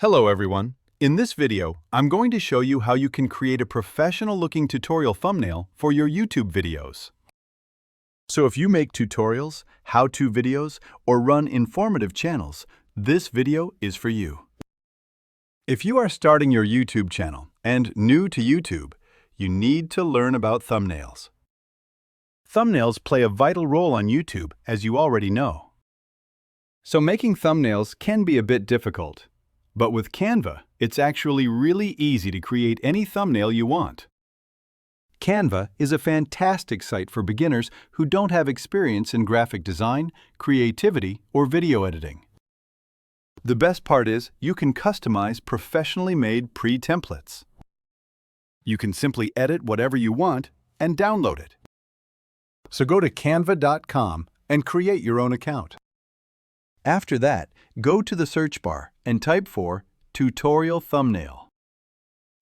Hello everyone. In this video, I'm going to show you how you can create a professional-looking tutorial thumbnail for your YouTube videos. So if you make tutorials, how-to videos, or run informative channels, this video is for you. If you are starting your YouTube channel and new to YouTube, you need to learn about thumbnails. Thumbnails play a vital role on YouTube, as you already know. So making thumbnails can be a bit difficult. But with Canva, it's actually really easy to create any thumbnail you want. Canva is a fantastic site for beginners who don't have experience in graphic design, creativity, or video editing. The best part is you can customize professionally made pre-templates. You can simply edit whatever you want and download it. So go to canva.com and create your own account. After that, go to the search bar and type for Tutorial Thumbnail.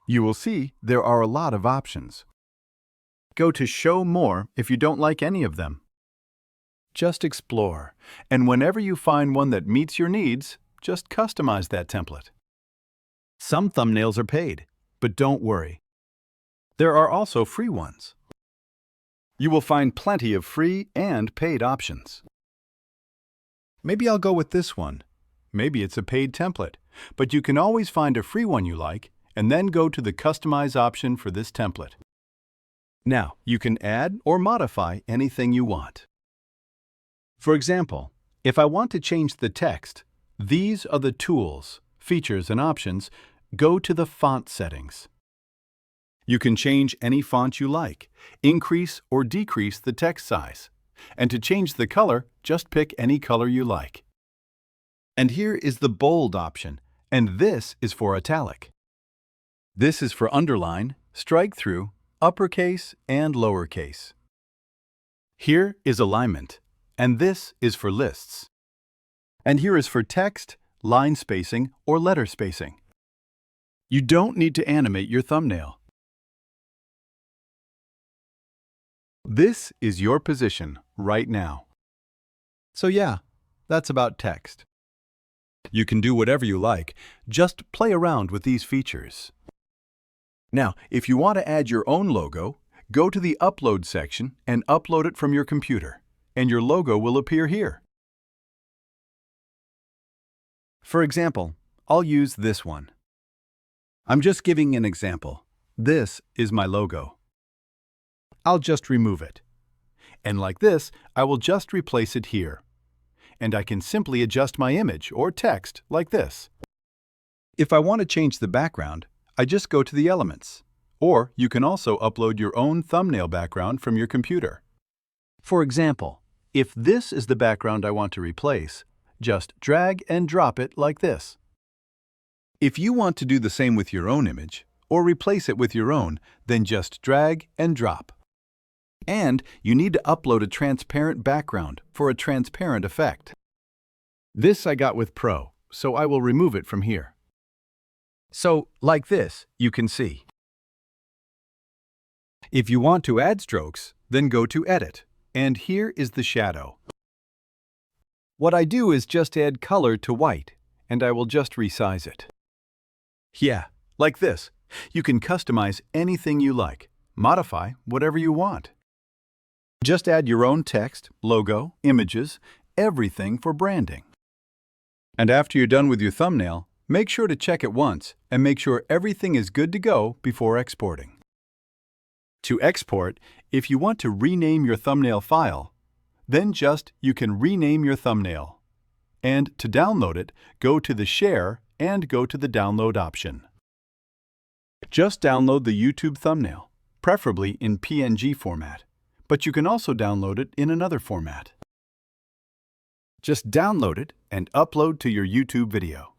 You will see there are a lot of options. Go to Show More if you don't like any of them. Just explore, and whenever you find one that meets your needs, just customize that template. Some thumbnails are paid, but don't worry. There are also free ones. You will find plenty of free and paid options. Maybe I'll go with this one. Maybe it's a paid template, but you can always find a free one you like and then go to the Customize option for this template. Now, you can add or modify anything you want. For example, if I want to change the text, these are the tools, features, and options. Go to the font settings. You can change any font you like, increase or decrease the text size. And to change the color, just pick any color you like. And here is the bold option, and this is for italic. This is for underline, strike through, uppercase, and lowercase. Here is alignment, and this is for lists. And here is for text, line spacing, or letter spacing. You don't need to animate your thumbnail. This is your position right now. So yeah, that's about text. You can do whatever you like, just play around with these features. Now, if you want to add your own logo, go to the Upload section and upload it from your computer, and your logo will appear here. For example, I'll use this one. I'm just giving an example. This is my logo. I'll just remove it. And like this, I will just replace it here. And I can simply adjust my image or text like this. If I want to change the background, I just go to the elements. Or you can also upload your own thumbnail background from your computer. For example, if this is the background I want to replace, just drag and drop it like this. If you want to do the same with your own image, or replace it with your own, then just drag and drop. And you need to upload a transparent background for a transparent effect. This I got with Pro, so I will remove it from here. So, like this, you can see. If you want to add strokes, then go to Edit, and here is the shadow. What I do is just add color to white, and I will just resize it. Yeah, like this. You can customize anything you like, modify whatever you want. Just add your own text, logo, images, everything for branding. And after you're done with your thumbnail, make sure to check it once and make sure everything is good to go before exporting. To export, if you want to rename your thumbnail file, then you can rename your thumbnail. And to download it, go to the Share and go to the Download option. Just download the YouTube thumbnail, preferably in PNG format. But you can also download it in another format. Just download it and upload to your YouTube video.